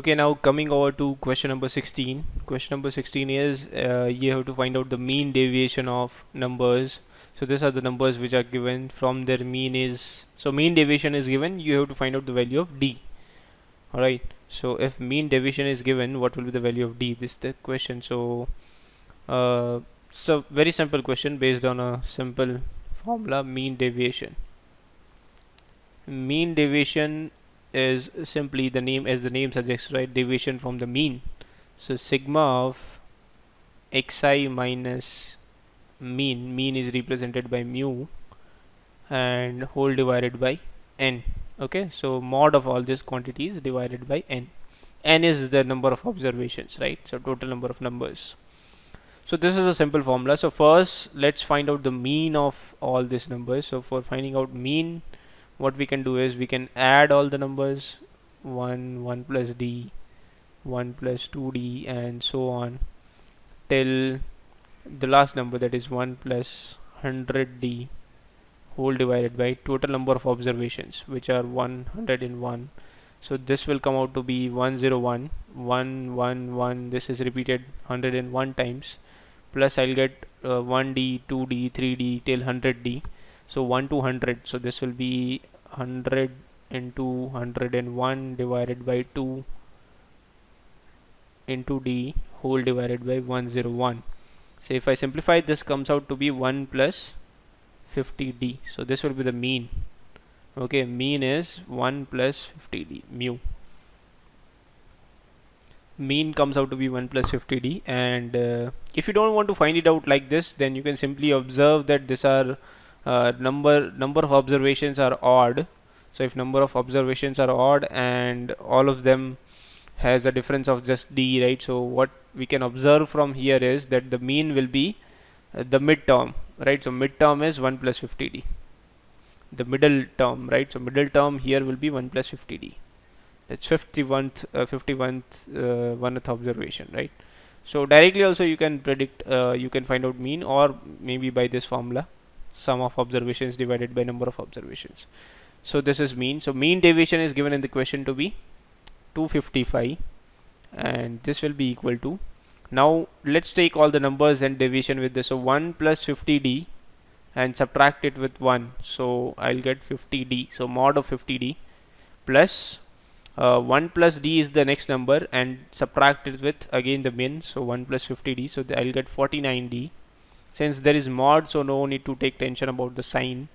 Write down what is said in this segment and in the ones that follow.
Okay, now coming over to question number 16. Question number 16 is you have to find out the mean deviation of numbers. So these are the numbers which are given from their mean is, so mean deviation is given, you have to find out the value of d. Alright, so if mean deviation is given, what will be the value of d? This is the question. So very simple question based on a simple formula, mean deviation. Mean deviation is simply the name, as the name suggests, right? Deviation from the mean. So sigma of xi minus mean is represented by mu and whole divided by n. Okay, so mod of all these quantities divided by n. N is the number of observations, right? So total number of numbers. So this is a simple formula. So first let's find out the mean of all these numbers. So for finding out mean, what we can do is we can add all the numbers, 1 plus d, 1 plus 2d, and so on till the last number, that is 1 plus 100d whole divided by total number of observations, which are 101. So this will come out to be 101, 111. This is repeated 101 times, plus I'll get 1d, 2d, 3d till 100d. So 1 to 100. So this will be 100 into 101 divided by 2 into d whole divided by 101. So if I simplify, this comes out to be 1 plus 50d. So this will be the mean. Okay, mean is 1 plus 50d, mu. Mean comes out to be 1 plus 50d, and if you don't want to find it out like this, then you can simply observe that these are number of observations are odd. So if number of observations are odd and all of them has a difference of just d, right? So what we can observe from here is that the mean will be the midterm, right? So midterm is 1 plus 50d, the middle term, right? So middle term here will be 1 plus 50d. That's 51th observation, right? So directly also you can predict, you can find out mean, or maybe by this formula, sum of observations divided by number of observations. So this is mean. So mean deviation is given in the question to be 255, and this will be equal to, now let's take all the numbers and deviation with this. So 1 plus 50d and subtract it with 1, so I'll get 50d. So mod of 50d plus 1 plus d is the next number, and subtract it with again the min, so 1 plus 50d, so I'll get 49d. Since there is mod, so no need to take tension about the sign.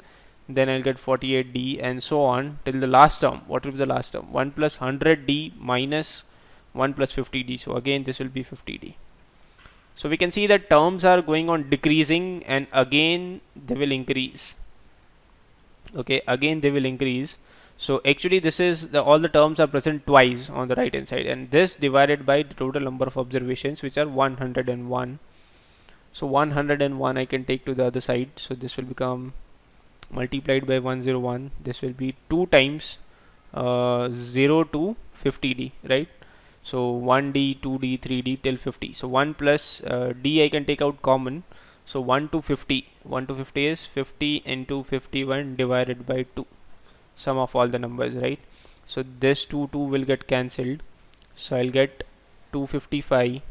Then I'll get 48d, and so on till the last term. What will be the last term? 1 plus 100d minus 1 plus 50d, so again this will be 50d. So we can see that terms are going on decreasing, and again they will increase. Okay, again they will increase. So actually this is all the terms are present twice on the right hand side, and this divided by the total number of observations, which are 101. So 101 I can take to the other side, so this will become multiplied by 101. This will be 2 times 0 to 50d, right? So 1d, 2d, 3d till 50. So 1 plus d I can take out common. So 1 to 50. 1 to 50 is 50 into 51 divided by 2. Sum of all the numbers, right? So this 2 will get cancelled. So I'll get 255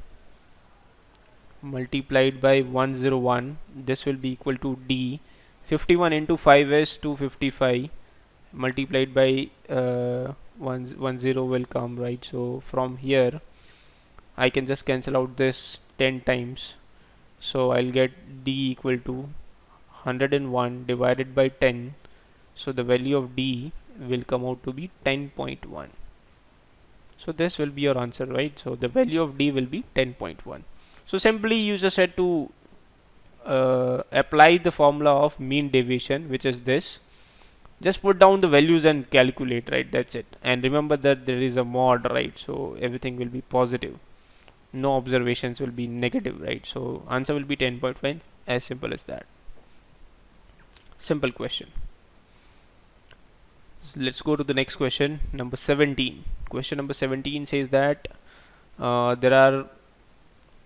multiplied by 101. This will be equal to d. 51 into 5 is 255 multiplied by 10 will come, right? So from here I can just cancel out this 10 times. So I'll get d equal to 101 divided by 10. So the value of d will come out to be 10.1. So this will be your answer, right? So the value of d will be 10.1. So simply you just had to apply the formula of mean deviation, which is this. Just put down the values and calculate, right? That's it. And remember that there is a mod, right? So everything will be positive. No observations will be negative, right? So answer will be 10.1. As simple as that. Simple question. So let's go to the next question, number 17. Question number 17 says that there are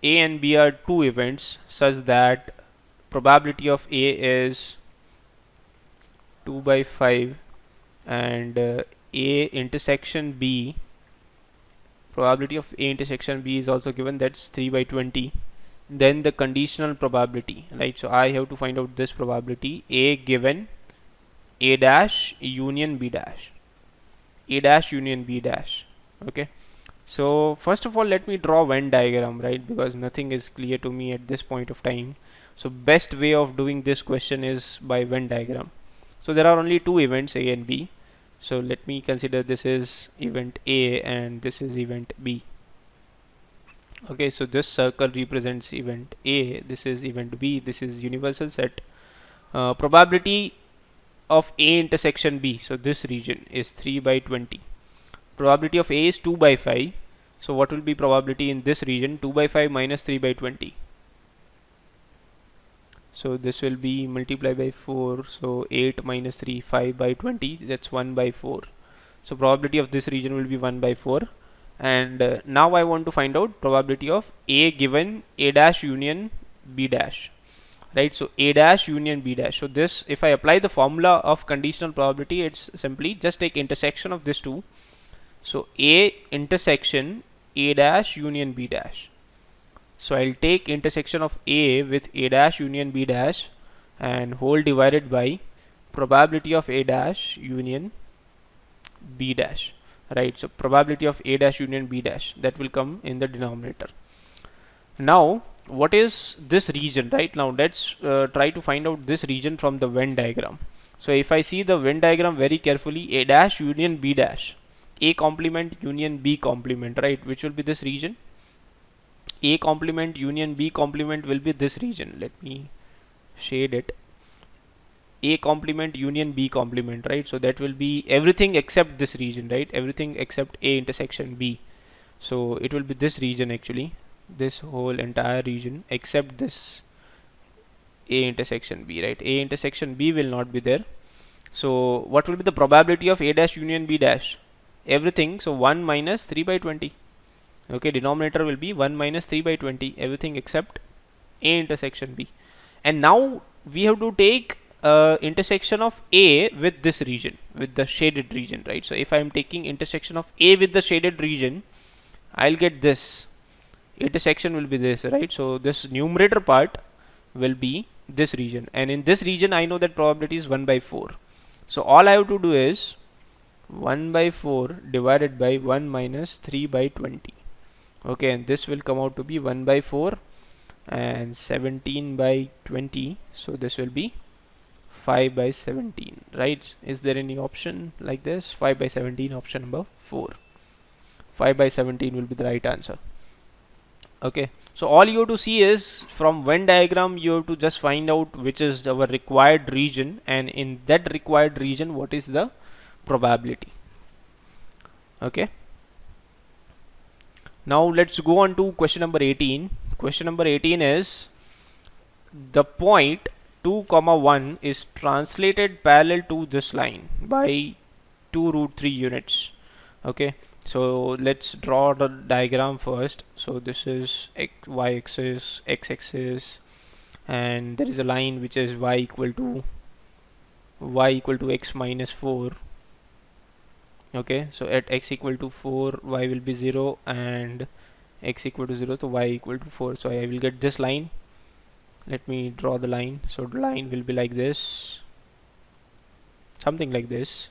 A and B are two events such that probability of A is 2 by 5 and A intersection B probability of A intersection B is also given, that's 3 by 20. Then the conditional probability, right? So I have to find out this probability, A given A dash union B dash, A dash union B dash. Okay, so first of all let me draw Venn diagram, right, because nothing is clear to me at this point of time. So best way of doing this question is by Venn diagram. So there are only two events, A and B. So let me consider this is event A and this is event B. Okay, so this circle represents event A, this is event B, this is universal set. Probability of A intersection B, so this region is 3 by 20. Probability of A is 2 by 5. So what will be probability in this region? 2 by 5 minus 3 by 20. So this will be multiplied by 4. So 8 minus 3, 5 by 20. That's 1 by 4. So probability of this region will be 1 by 4. And now I want to find out probability of A given A dash union B dash. Right, so A dash union B dash. So this, if I apply the formula of conditional probability, it's simply just take intersection of this two. So A intersection A dash union B dash. So I'll take intersection of A with A dash union B dash and whole divided by probability of A dash union B dash. Right, so probability of A dash union B dash, that will come in the denominator. Now what is this region? Right, now let's try to find out this region from the Venn diagram. So if I see the Venn diagram very carefully, A dash union B dash, A complement union B complement, right, which will be this region. A complement union B complement will be this region. Let me shade it. A complement union B complement, right, so that will be everything except this region, right, everything except A intersection B. So it will be this region actually, this whole entire region except this A intersection B, right. A intersection B will not be there. So what will be the probability of A dash union B dash? Everything, so 1 minus 3 by 20. Okay, denominator will be 1 minus 3 by 20, everything except A intersection B. And now we have to take intersection of A with this region, with the shaded region, right. So if I am taking intersection of A with the shaded region, I'll get this intersection will be this, right. So this numerator part will be this region, and in this region I know that probability is 1 by 4. So all I have to do is 1 by 4 divided by 1 minus 3 by 20. Okay, and this will come out to be 1 by 4 and 17 by 20. So this will be 5 by 17, right. Is there any option like this? 5 by 17, option number 4. 5 by 17 will be the right answer. Okay, so all you have to see is from Venn diagram you have to just find out which is our required region, and in that required region what is the probability. Okay, now let's go on to question number 18. Question number 18 is the point 2, 1 is translated parallel to this line by 2 root 3 units. Okay, so let's draw the diagram first. So this is y axis, x axis, and there is a line which is y equal to x minus 4. Okay, so at x equal to 4 y will be 0 and x equal to 0, so y equal to 4. So I will get this line. Let me draw the line. So the line will be like this, something like this.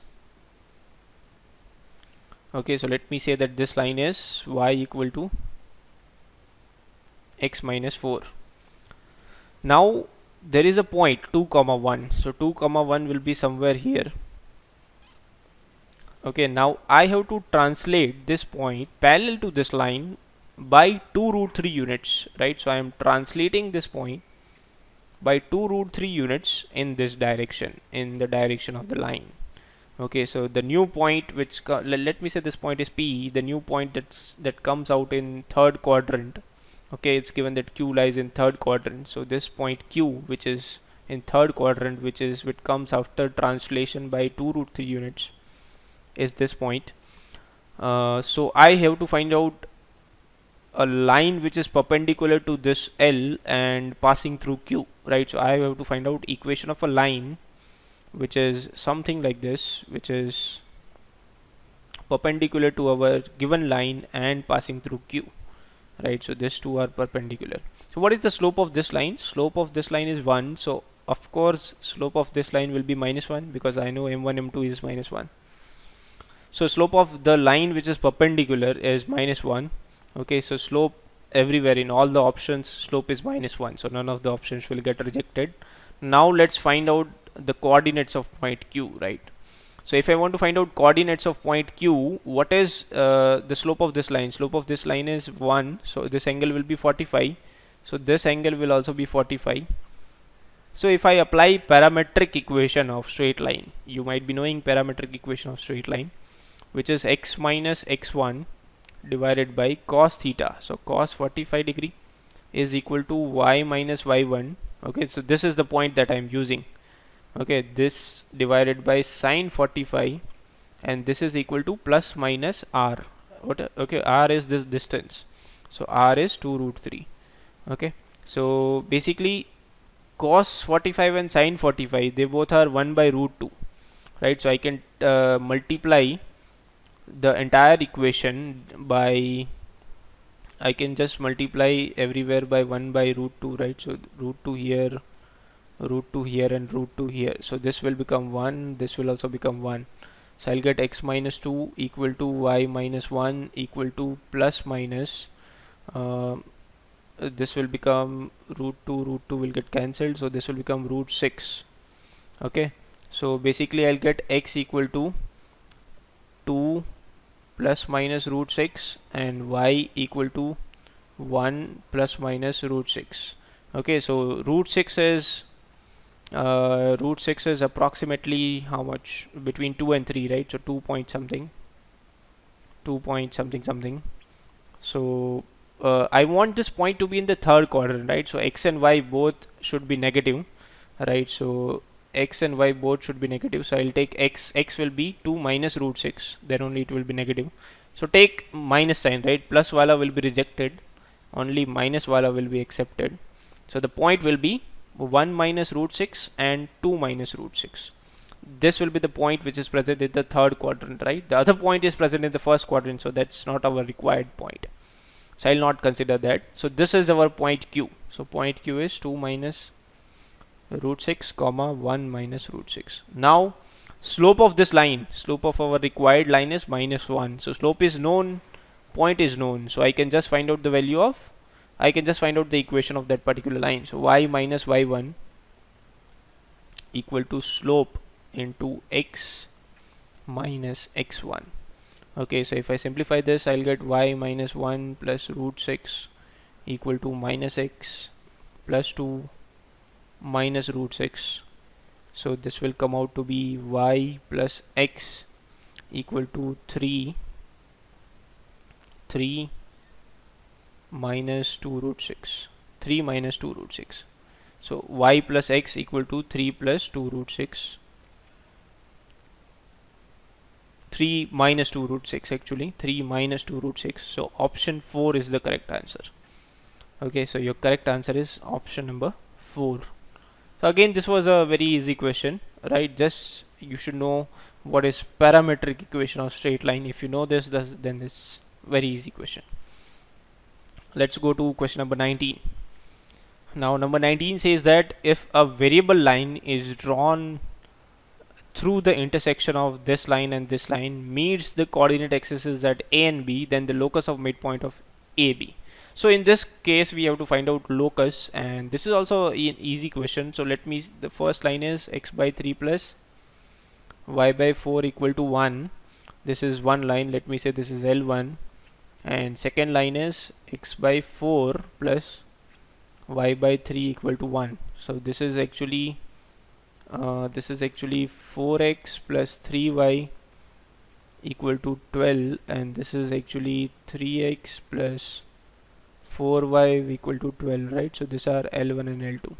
Okay, so let me say that this line is y equal to x minus 4. Now there is a point 2, 1. So 2, 1 will be somewhere here. Okay, now I have to translate this point parallel to this line by 2 root 3 units, right. So I am translating this point by 2 root 3 units in this direction, in the direction of the line. Okay, so the new point which let me say this point is P, the new point that comes out in third quadrant. Okay, it's given that Q lies in third quadrant. So this point Q, which is in third quadrant, which comes after translation by 2 root 3 units, is this point. So I have to find out a line which is perpendicular to this L and passing through Q, right. So I have to find out equation of a line which is something like this, which is perpendicular to our given line and passing through Q, right? So these two are perpendicular. So what is the slope of this line? Slope of this line is 1. So of course slope of this line will be -1 because I know m1 m2 is -1. So slope of the line which is perpendicular is -1. Okay, so slope everywhere in all the options, slope is -1, so none of the options will get rejected. Now let's find out the coordinates of point Q, right? So if I want to find out coordinates of point Q, what is the slope of this line? Slope of this line is 1, so this angle will be 45. So this angle will also be 45. So if I apply parametric equation of straight line, you might be knowing parametric equation of straight line, which is x minus x1 divided by cos theta. So cos 45 degree is equal to y minus y1. Okay, so this is the point that I am using. Okay, this divided by sine 45, and this is equal to plus minus r. Okay, r is this distance, so r is 2 root 3. Okay, so basically cos 45 and sine 45, they both are 1 by root 2, right? So I can multiply the entire equation by, I can just multiply everywhere by 1 by root 2, right? So root 2 here, root 2 here, and root 2 here. So this will become 1, this will also become 1. So I'll get x minus 2 equal to y minus 1 equal to plus minus, this will become root 2 will get cancelled, so this will become root 6. Okay, so basically I'll get x equal to 2 plus minus root 6 and y equal to 1 plus minus root 6. Okay, so root 6 is approximately how much? Between 2 and 3, right? So 2 point something. So I want this point to be in the third quadrant, right? So x and y both should be negative, right? So x and y both should be negative. So I'll take x will be 2 minus root 6, then only it will be negative. So take minus sign, right? Plus wala will be rejected, only minus wala will be accepted. So the point will be 1 minus root 6 and 2 minus root 6. This will be the point which is present in the third quadrant, right? The other point is present in the first quadrant, so that's not our required point. So I'll not consider that. So this is our point Q. So point Q is 2 minus root 6 comma 1 minus root 6. Now slope of this line, slope of our required line is -1. So slope is known, point is known. So I can just find out the value of, I can just find out the equation of that particular line. So y minus y1 equal to slope into x minus x1. Okay, so if I simplify this, I'll get y minus 1 plus root 6 equal to minus x plus 2 minus root 6. So this will come out to be y plus x equal to 3 minus 2 root 6. 3 minus 2 root 6. So y plus x equal to 3 plus 2 root 6. 3 minus 2 root 6 actually. 3 minus 2 root 6. So option 4 is the correct answer. Okay, so your correct answer is option number 4. So again, this was a very easy question, right? Just you should know what is parametric equation of straight line. If you know this, then it's very easy question. Let's go to question number 19. Now number 19 says that if a variable line is drawn through the intersection of this line and this line meets the coordinate axes at A and B, then the locus of midpoint of AB. So in this case we have to find out locus, and this is also an easy question. So let me, the first line is x by 3 plus y by 4 equal to 1. This is one line. Let me say this is L1, and second line is x by 4 plus y by 3 equal to 1. So this is actually 4x plus 3y equal to 12, and this is actually 3x plus 4y equal to 12, right? So these are L1 and L2.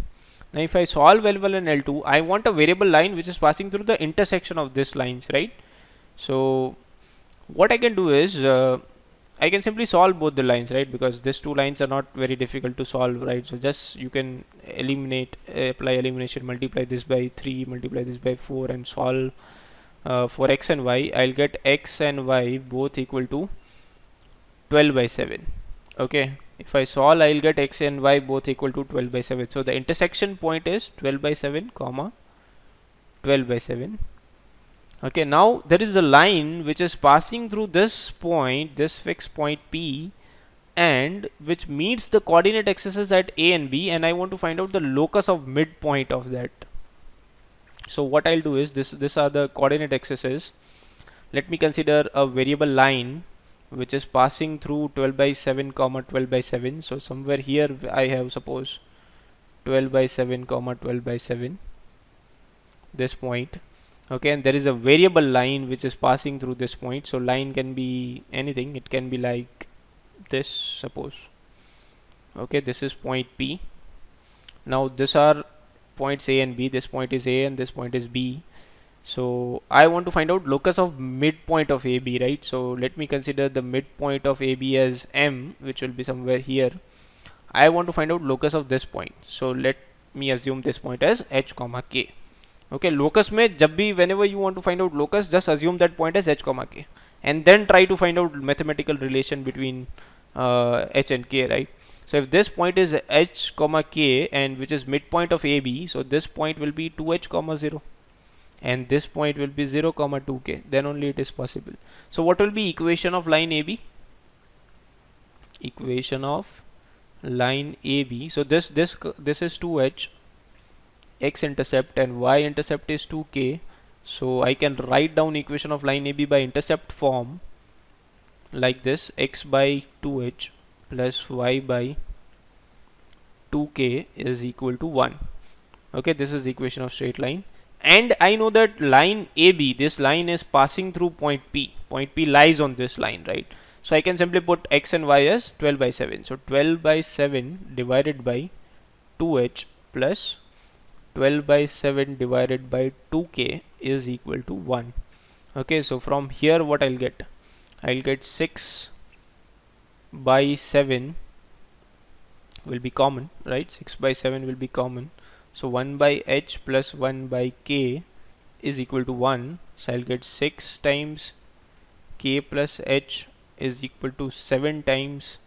Now if I solve L1 and L2, I want a variable line which is passing through the intersection of these lines, right? So what I can do is I can simply solve both the lines, right? Because these two lines are not very difficult to solve, right? So just you can eliminate, apply elimination, multiply this by 3, multiply this by 4, and solve for x and y, I'll get x and y both equal to 12 by 7. Okay, if I solve, I'll get x and y both equal to 12 by 7. So the intersection point is 12 by 7 comma 12 by 7. Okay, now there is a line which is passing through this point, this fixed point P, and which meets the coordinate axes at A and B, and I want to find out the locus of midpoint of that. So what I'll do is this are the coordinate axes. Let me consider a variable line which is passing through 12 by 7 comma 12 by 7. So somewhere here I have, suppose, 12 by 7 comma 12 by 7, this point. Okay, and there is a variable line which is passing through this point. So line can be anything, it can be like this, suppose. Okay, this is point P. Now these are points A and B. This point is A and this point is B. So I want to find out locus of midpoint of AB, right? So let me consider the midpoint of AB as M, which will be somewhere here. I want to find out locus of this point. So let me assume this point as H comma K. Okay, locus में जब भी whenever you want to find out locus, just assume that point as H comma K, and then try to find out mathematical relation between H and K, right? So if this point is H comma K and which is midpoint of AB, so this point will be 2H comma 0 and this point will be 0 comma 2K, then only it is possible. So what will be equation of line AB? Equation of line AB. So this is 2H, x intercept, and y intercept is 2K. So I can write down equation of line AB by intercept form like this: x by 2H plus y by 2K is equal to 1. Okay, this is the equation of straight line. And I know that line AB, this line is passing through point P. Point P lies on this line, right? So I can simply put x and y as 12 by 7. So 12 by 7 divided by 2H plus 12 by 7 divided by 2K is equal to 1. Okay, so from here what I'll get? I'll get 6 by 7 will be common, right? 6 by 7 will be common. So 1 by H plus 1 by K is equal to 1. So I'll get 6 times K plus H is equal to 7 times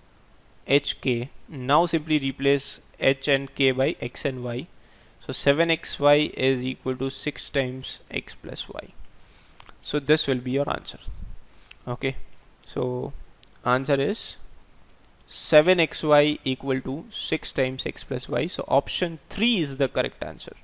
HK. Now simply replace H and K by X and Y. So 7xy is equal to 6 times x plus y. So this will be your answer. Okay, so answer is 7xy equal to 6 times x plus y. So option 3 is the correct answer.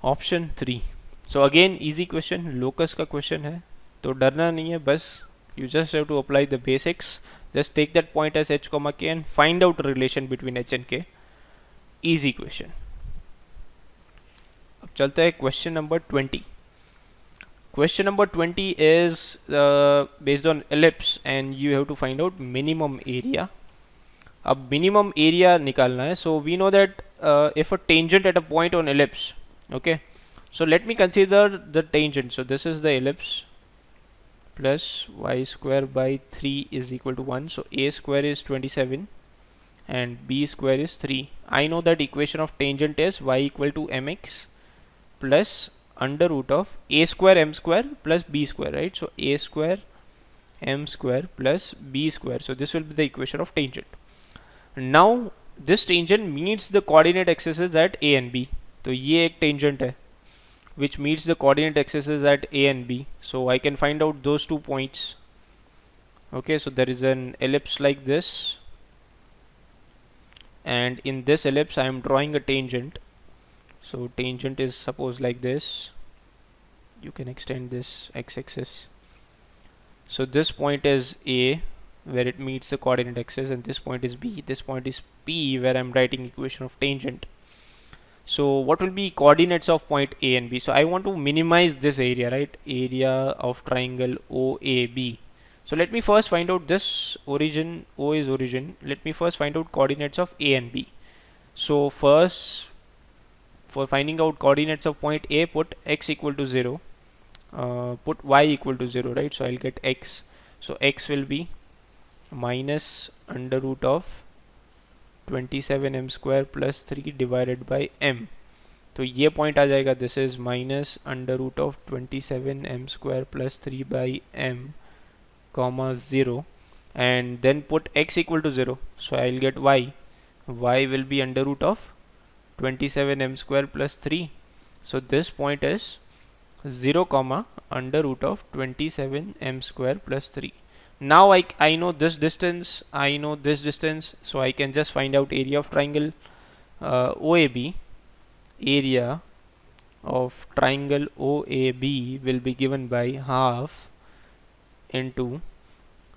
Option 3. So again easy question, locus का question है, तो डरना नहीं है, बस you just have to apply the basics. Just take that point as h comma k and find out the relation between h and k. Easy question. अब चलते हैं question number 20. Question number 20 is based on ellipse and you have to find out minimum area. अब minimum area निकालना है. So we know that if a tangent at a point on ellipse, okay, so let me consider the tangent. So this is the ellipse plus y square by 3 is equal to 1. So a square is 27 and b square is 3. I know that equation of tangent is y equal to mx plus under root of a square m square plus b square, right? So a square m square plus b square. So this will be the equation of tangent. Now this tangent meets the coordinate axes at a and b. तो ये एक tangent है which meets the coordinate axes at a and b. So I can find out those 2 points. Okay, so there is an ellipse like this, and in this ellipse I am drawing a tangent. So tangent is suppose like this. You can extend this x-axis. So this point is A, where it meets the coordinate axis, and this point is B. This point is P, where I'm writing equation of tangent. So what will be coordinates of point A and B? So I want to minimize this area, right? Area of triangle OAB. So let me first find out this origin. O is origin. Let me first find out coordinates of A and B. So first, for finding out coordinates of point A, put x equal to 0, put y equal to 0, right? So I'll get x. So x will be minus under root of 27 m square plus 3 divided by m. तो ये point आ जाएगा, this is minus under root of 27m² plus 3/m comma 0, and then put x equal to 0, so I'll get y will be under root of 27m² plus 3. So this point is 0 comma under root of 27m² plus 3. Now I know this distance, I know this distance, so I can just find out area of triangle OAB. Area of triangle OAB will be given by half into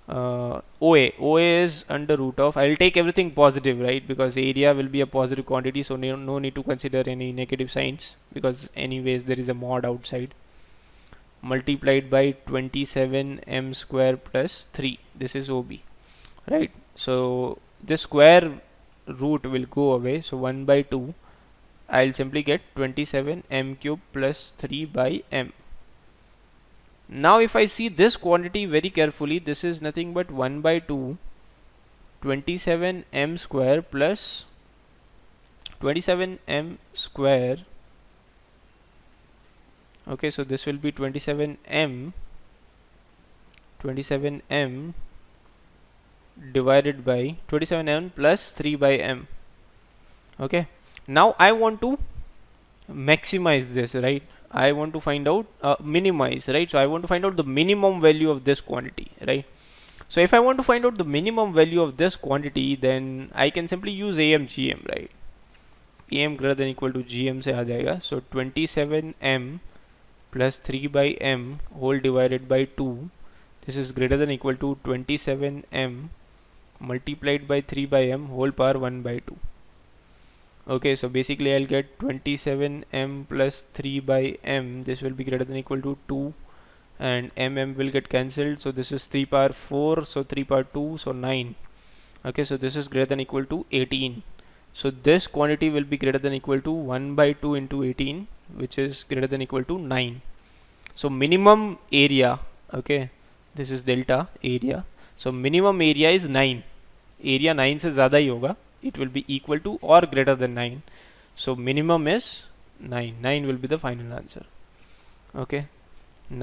OA. OA is under root of, I'll take everything positive, right, because area will be a positive quantity, so no need to consider any negative signs, because anyways there is a mod outside, multiplied by 27m² plus 3. This is OB, right? So this square root will go away, so 1/2, I'll simply get 27m³ plus 3/m. Now if I see this quantity very carefully, this is nothing but 1/2 27m² plus 27m². Okay, so this will be 27m divided by 27m plus 3/m. Okay, now I want to maximize this, right? I want to find out minimize, right? So I want to find out the minimum value of this quantity, right? So if I want to find out the minimum value of this quantity, then I can simply use AM GM, right? AM greater than equal to GM से आ जाएगा. So 27m plus 3/m whole divided by 2. This is greater than equal to 27m multiplied by 3/m whole power 1/2. Okay, so basically I'll get 27m plus 3/m. This will be greater than equal to 2, and mm will get cancelled, so this is 3 power 4, so 3 power 2, so 9. Okay, so this is greater than equal to 18. So this quantity will be greater than equal to 1/2 into 18, which is greater than equal to 9. So minimum area, okay, this is delta area, so minimum area is 9. Area 9 से ज़्यादा ही होगा, it will be equal to or greater than 9. So minimum is 9. 9 will be the final answer. Okay,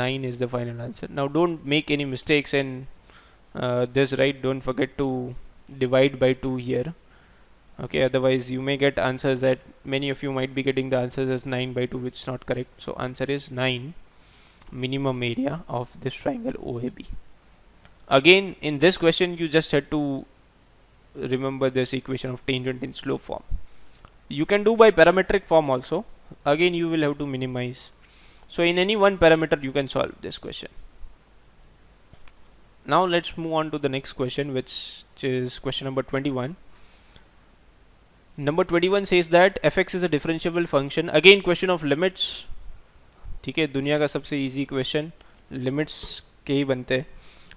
9 is the final answer. Now don't make any mistakes in this, right? Don't forget to divide by 2 here. Okay, otherwise you may get answers that many of you might be getting the answers as 9/2, which is not correct. So answer is 9, minimum area of this triangle OAB. Again, in this question you just had to remember this equation of tangent in slope form. You can do by parametric form also. Again, you will have to minimize. So in any one parameter you can solve this question. Now let's move on to the next question, which is question number 21. Number 21 says that fx is a differentiable function. Again, question of limits. ठीक है, दुनिया का सबसे easy question. Limits के ही बनते हैं.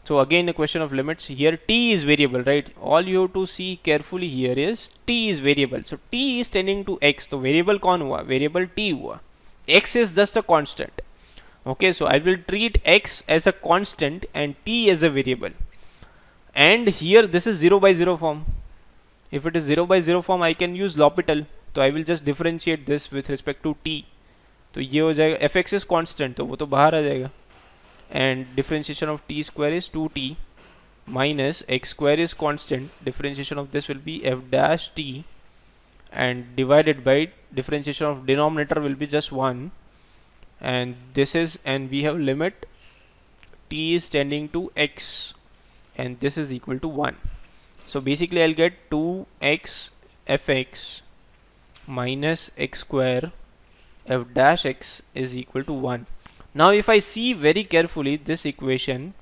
So again, a question of limits. Here t is variable, right? All you have to see carefully here is t is variable. So t is tending to x. तो variable कौन हुआ? Variable t हुआ. X is just a constant. Okay, so I will treat x as a constant and t as a variable. And here this is 0/0 form. If it is 0/0 form, I can use L'Hopital. So I will just differentiate this with respect to t. तो ये हो जाएगा, fx is constant, तो वो तो बाहर आ जाएगा. And differentiation of t square is 2t minus x square is constant. Differentiation of this will be f dash t, and divided by differentiation of denominator will be just 1. And this is, and we have limit t is tending to x, and this is equal to 1. So basically I'll get 2x fx minus x square f dash x is equal to 1. Now if I see very carefully this equation,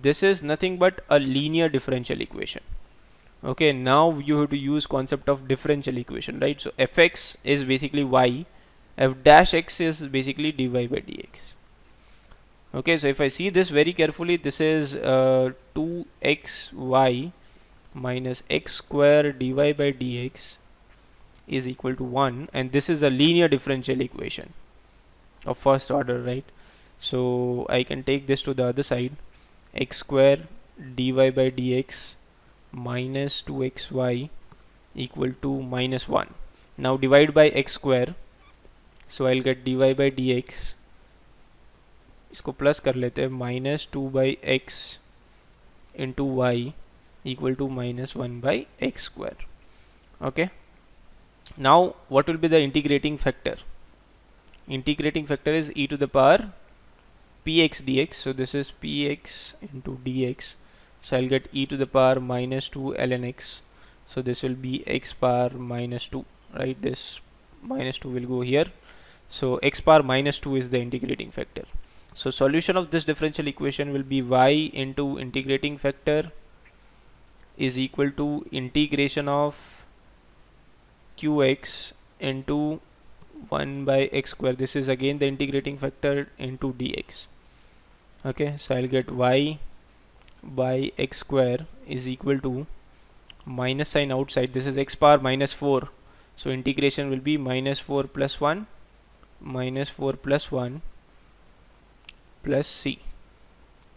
this is nothing but a linear differential equation. Okay, now you have to use concept of differential equation, right? So fx is basically y, f dash x is basically dy by dx. Okay, so if I see this very carefully, this is 2xy minus x square dy by dx is equal to 1, and this is a linear differential equation of first order, right? So I can take this to the other side, x square dy by dx minus 2xy equal to minus 1. Now divide by x square. So I'll get dy by dx, इसको plus कर लेते हैं, minus 2 by x into y equal to minus 1 by x square. Okay, now what will be the integrating factor? Integrating factor is e to the power px dx, so this is px into dx, so I'll get e to the power minus 2 ln x, so this will be x power minus 2, right? This minus 2 will go here, so x power minus 2 is the integrating factor. So solution of this differential equation will be y into integrating factor is equal to integration of qx into 1 by x square. This is again the integrating factor into dx. Okay, so I'll get y by x square is equal to minus sign outside. This is x power minus 4. So integration will be minus 4 plus 1 minus 4 plus 1 plus c.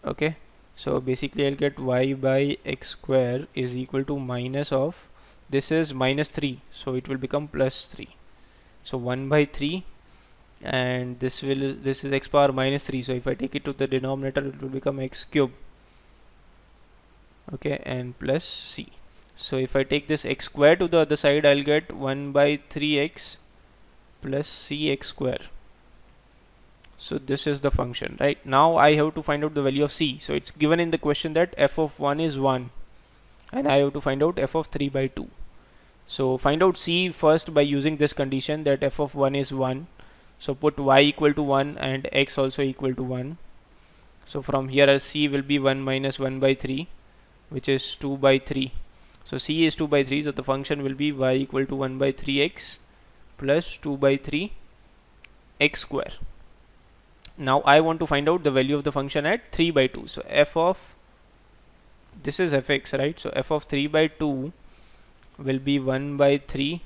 Okay, so basically I'll get y by x square is equal to minus of, this is minus 3, so it will become plus 3. So 1 by 3, and this is x power minus 3, so if I take it to the denominator it will become x cube. Okay, and plus c. So if I take this x square to the other side, I'll get 1 by 3x plus cx square. So this is the function, right? Now I have to find out the value of c. So it's given in the question that f of 1 is 1, and I have to find out f of 3 by 2. So find out c first by using this condition that f of 1 is 1. So put y equal to 1 and x also equal to 1. So from here c will be 1 minus 1 by 3, which is 2 by 3. So c is 2 by 3, so the function will be y equal to 1 by 3x plus 2 by 3 x square. Now I want to find out the value of the function at 3 by 2. So f of, this is fx, right? So f of 3 by 2 will be 1 by 3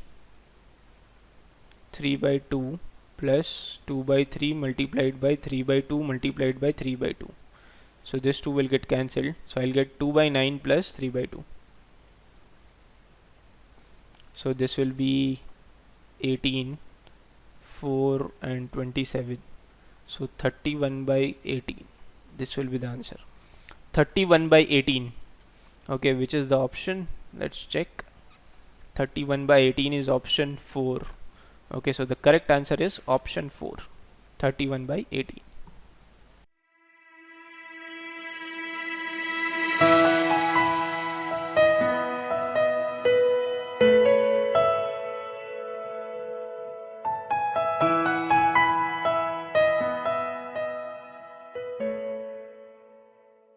by 2 plus 2 by 3 multiplied by 3 by 2 multiplied by 3 by 2. So this 2 will get cancelled. So I'll get 2 by 9 plus 3 by 2. So this will be 18, 4 and 27. So 31 by 18. This will be the answer. 31 by 18. Okay, which is the option? Let's check. 31 by 18 is option 4. Okay, so the correct answer is option 4. 31 by 18.